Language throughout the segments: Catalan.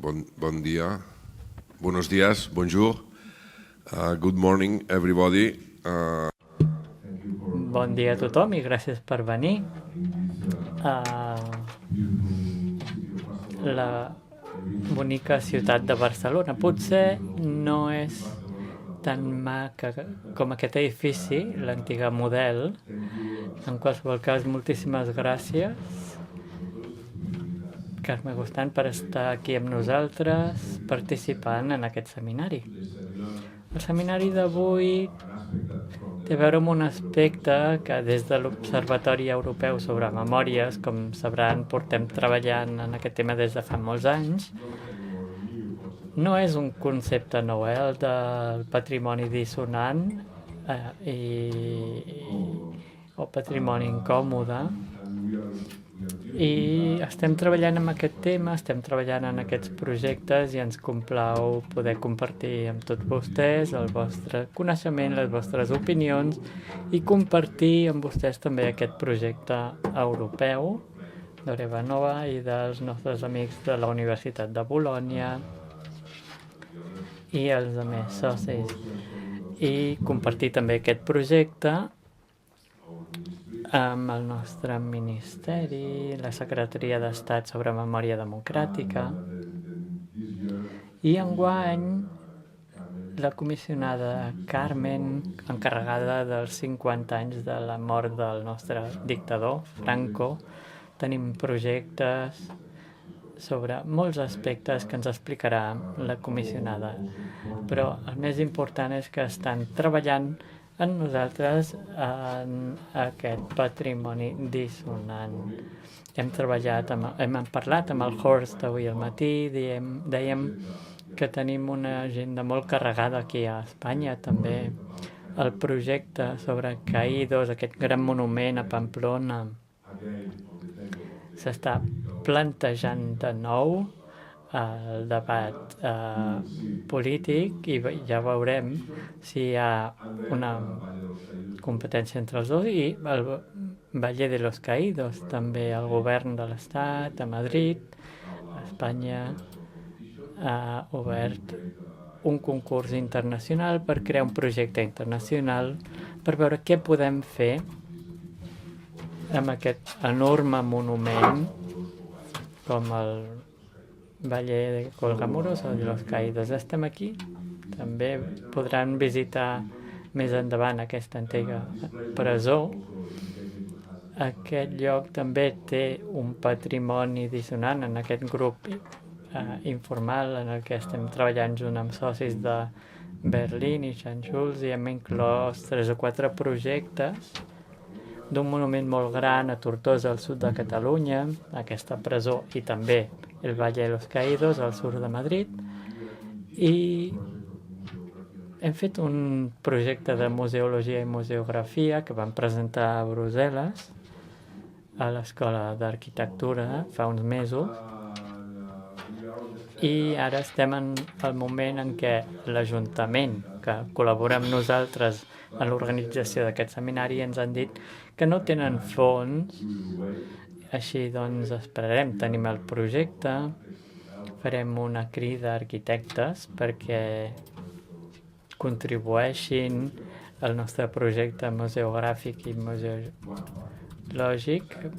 Bon dia. Buenos días, bonjour. Good morning, everybody. Bon dia a tothom i gràcies per venir. La bonica ciutat de Barcelona potser no és tan maca com aquest edifici, l'antiga Model. En qualsevol cas, moltíssimes gràcies, Carme Gustant, per estar aquí amb nosaltres participant en aquest seminari. El seminari d'avui té a veure amb un aspecte que des de l'Observatori Europeu sobre Memòries, com sabran, portem treballant en aquest tema des de fa molts anys. No és un concepte nou, el del patrimoni dissonant o patrimoni incòmode. I estem treballant amb aquest tema, estem treballant en aquests projectes i ens complau poder compartir amb tots vostès el vostre coneixement, les vostres opinions i compartir amb vostès també aquest projecte europeu d'Oreva Nova i dels nostres amics de la Universitat de Bologna i els altres socis. I compartir també aquest projecte amb el nostre Ministeri, la Secretaria d'Estat sobre Memòria Democràtica. I enguany la comissionada Carmen, encarregada dels 50 anys de la mort del nostre dictador, Franco. Tenim projectes sobre molts aspectes que ens explicarà la comissionada. Però el més important és que estan treballant en nosaltres en aquest patrimoni dissonant. Hem parlat amb el Horst avui al matí, dèiem que tenim una agenda molt carregada aquí a Espanya, també el projecte sobre Caídos, aquest gran monument a Pamplona, s'està plantejant de nou el debat polític i ja veurem si hi ha una competència entre els dos i el Valle de los Caídos, també el govern de l'Estat a Madrid, a Espanya, ha obert un concurs internacional per crear un projecte internacional per veure què podem fer amb aquest enorme monument com el Valle de Colgamuros o de los Caídos. Estem aquí, també podran visitar més endavant aquesta antiga presó. Aquest lloc també té un patrimoni dissonant en aquest grup informal en el que estem treballant junt amb socis de Berlín i Sant Jules i hem inclòs 3 o 4 projectes d'un monument molt gran a Tortosa, al sud de Catalunya, aquesta presó i també el Valle de los Caídos, al sud de Madrid. I hem fet un projecte de museologia i museografia que vam presentar a Brussel·les, a l'Escola d'Arquitectura, fa uns mesos. I ara estem en el moment en què l'Ajuntament, que col·labora amb nosaltres en l'organització d'aquest seminari, ens han dit que no tenen fons. Així doncs esperarem, tenim el projecte, farem una crida a arquitectes perquè contribueixin al nostre projecte museogràfic i museològic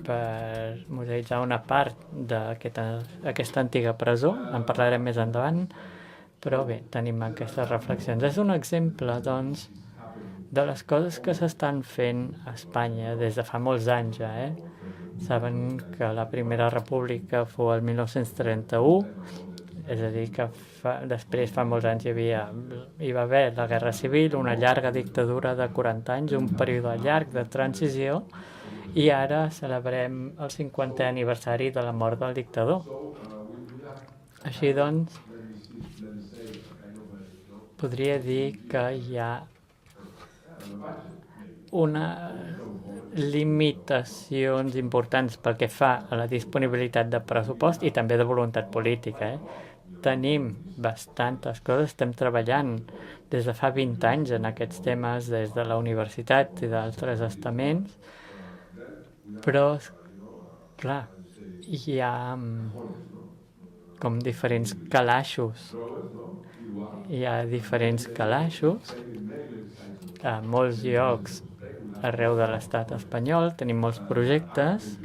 per museïtzar una part d'aquesta antiga presó. En parlarem més endavant, però bé, tenim aquestes reflexions. És un exemple, doncs, de les coses que s'estan fent a Espanya des de fa molts anys ja, Saben que la Primera República fou el 1931, és a dir, que després fa molts anys hi va haver la Guerra Civil, una llarga dictadura de 40 anys, un període llarg de transició, i ara celebrem el 50è aniversari de la mort del dictador. Així doncs, podria dir que hi ha limitacions importants pel que fa a la disponibilitat de pressupost i també de voluntat política. Tenim bastantes coses, estem treballant des de fa 20 anys en aquests temes des de la universitat i d'altres estaments, però, clar, hi ha com diferents calaixos. Hi ha diferents calaixos a molts llocs arreu de l'estat espanyol. Tenim molts projectes,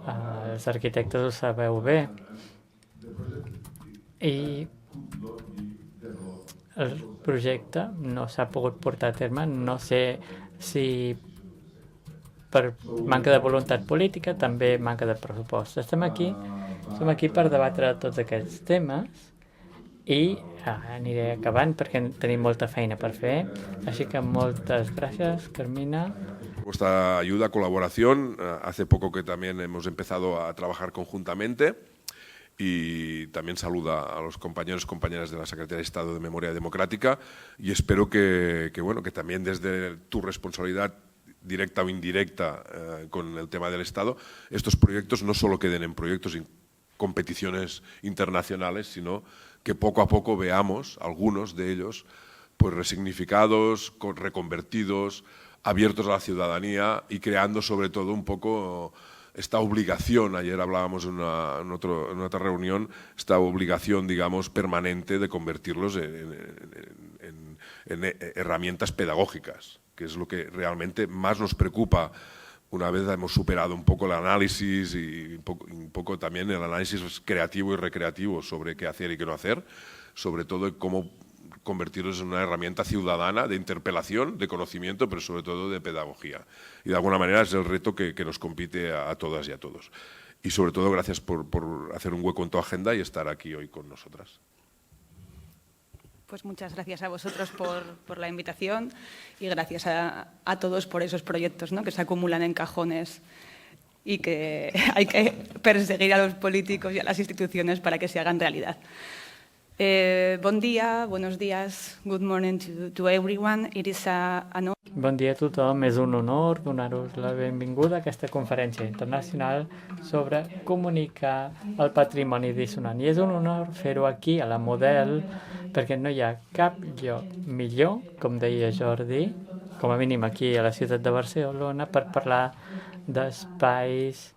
els arquitectes ho sabeu bé, i el projecte no s'ha pogut portar a terme. No sé si per manca de voluntat política, també manca de pressupost. Som aquí per debatre tots aquests temes i aniré acabant perquè tenim molta feina per fer. Així que moltes gràcies, Carmina. Vuestra ayuda, colaboración. Hace poco que también hemos empezado a trabajar conjuntamente y también saluda a los compañeros y compañeras de la Secretaría de Estado de Memoria Democrática y espero que también desde tu responsabilidad directa o indirecta con el tema del Estado, estos proyectos no solo queden en proyectos y competiciones internacionales, sino que poco a poco veamos algunos de ellos pues resignificados, reconvertidos, abiertos a la ciudadanía y creando sobre todo un poco esta obligación. Ayer hablábamos en otra reunión, esta obligación, digamos, permanente de convertirlos en herramientas pedagógicas, que es lo que realmente más nos preocupa una vez hemos superado un poco el análisis y un poco también el análisis creativo y recreativo sobre qué hacer y qué no hacer, sobre todo cómo convertirlos en una herramienta ciudadana de interpelación, de conocimiento, pero sobre todo de pedagogía. Y de alguna manera es el reto que nos compite a todas y a todos. Y sobre todo gracias por hacer un hueco en tu agenda y estar aquí hoy con nosotras. Pues muchas gracias a vosotros por la invitación y gracias a todos por esos proyectos, ¿no?, que se acumulan en cajones y que hay que perseguir a los políticos y a las instituciones para que se hagan realidad. Bon dia, buenos días, good morning to everyone. It is an honor. Bon dia a tothom. És un honor donar-vos la benvinguda a aquesta conferència internacional sobre comunicar el patrimoni dissonant. I és un honor fer-ho aquí, a la Model, perquè no hi ha cap lloc millor, com deia Jordi, com a mínim aquí a la ciutat de Barcelona, per parlar d'espais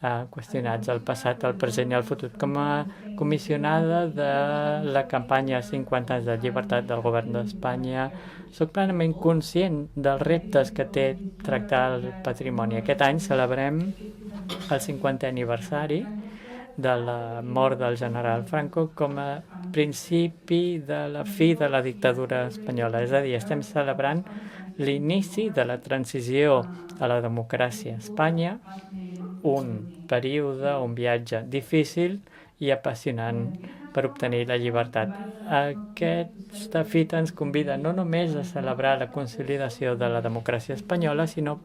qüestionats al passat, al present i al futur. Com a comissionada de la campanya 50 anys de llibertat del govern d'Espanya, soc plenament conscient dels reptes que té tractar el patrimoni. Aquest any celebrem el 50è aniversari de la mort del general Franco com a principi de la fi de la dictadura espanyola. És a dir, estem celebrant l'inici de la transició a la democràcia a Espanya, un període, un viatge difícil i apassionant per obtenir la llibertat. Aquesta fita ens convida no només a celebrar la consolidació de la democràcia espanyola, sinó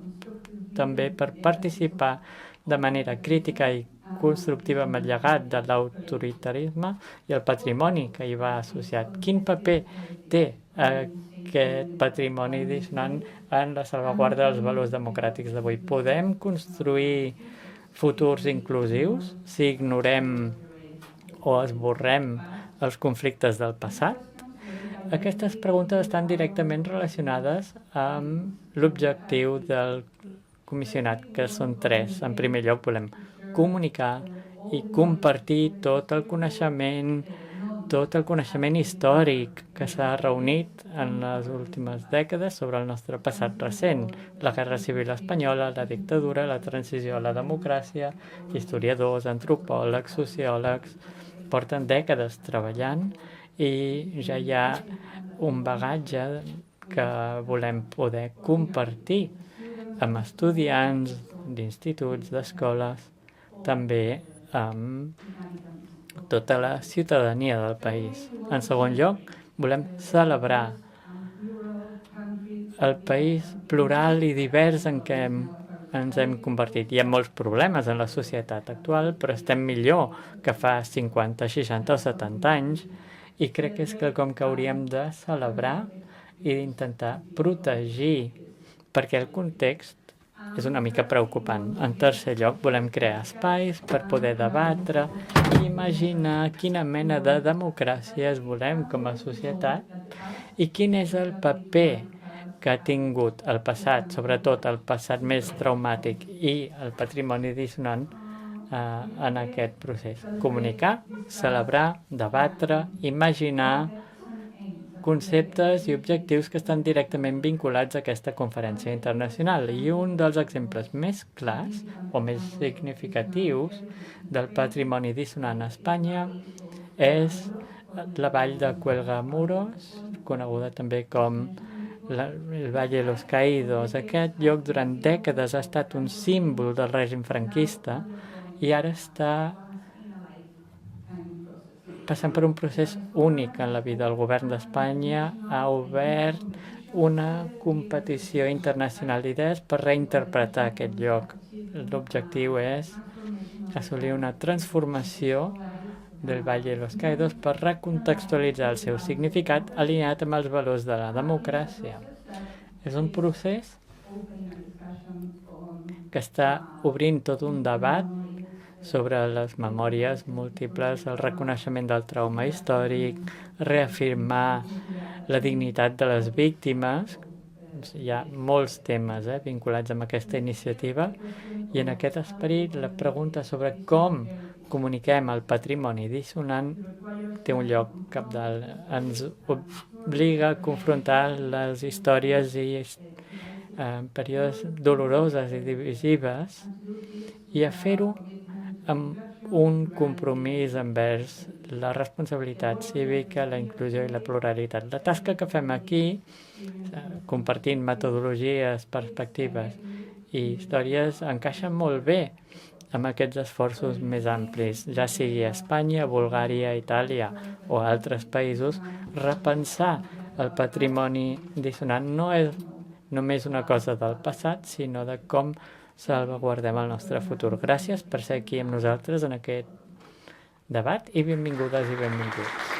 també per participar de manera crítica i constructiva amb el llegat de l'autoritarisme i el patrimoni que hi va associat. Quin paper té aquest patrimoni dissonant en la salvaguarda dels valors democràtics d'avui? Podem construir futurs inclusius si ignorem o esborrem els conflictes del passat? Aquestes preguntes estan directament relacionades amb l'objectiu del comissionat, que són tres. En primer lloc, volem comunicar i compartir tot el coneixement històric que s'ha reunit en les últimes dècades sobre el nostre passat recent, la Guerra Civil Espanyola, la dictadura, la transició a la democràcia. Historiadors, antropòlegs, sociòlegs porten dècades treballant i ja hi ha un bagatge que volem poder compartir amb estudiants d'instituts, d'escoles, també amb tota la ciutadania del país. En segon lloc, volem celebrar el país plural i divers en què ens hem convertit. Hi ha molts problemes en la societat actual, però estem millor que fa 50, 60 o 70 anys i crec que és quelcom que hauríem de celebrar i d'intentar protegir, perquè el context és una mica preocupant. En tercer lloc, volem crear espais per poder debatre i imaginar quina mena de democràcies volem com a societat i quin és el paper que ha tingut el passat, sobretot el passat més traumàtic i el patrimoni dissonant en aquest procés. Comunicar, celebrar, debatre, imaginar conceptes i objectius que estan directament vinculats a aquesta conferència internacional. I un dels exemples més clars o més significatius del patrimoni dissonant a Espanya és la vall de Cuelgamuros, coneguda també com el Valle de los Caídos. Aquest lloc durant dècades ha estat un símbol del règim franquista i ara està passant per un procés únic en la vida. El govern d'Espanya ha obert una competició internacional d'idees per reinterpretar aquest lloc. L'objectiu és assolir una transformació del Valle de los Caídos per recontextualitzar el seu significat alineat amb els valors de la democràcia. És un procés que està obrint tot un debat sobre les memòries múltiples, el reconeixement del trauma històric, reafirmar la dignitat de les víctimes. Hi ha molts temes vinculats amb aquesta iniciativa i en aquest esperit la pregunta sobre com comuniquem el patrimoni dissonant té un lloc cabdal. Ens obliga a confrontar les històries i períodes doloroses i divisives i a fer-ho amb un compromís envers la responsabilitat cívica, la inclusió i la pluralitat. La tasca que fem aquí, compartint metodologies, perspectives i històries, encaixa molt bé amb aquests esforços més amplis, ja sigui a Espanya, Bulgària, Itàlia o altres països. Repensar el patrimoni dissonant no és només una cosa del passat, sinó de com salvaguardem el nostre futur. Gràcies per ser aquí amb nosaltres en aquest debat i benvingudes i benvinguts.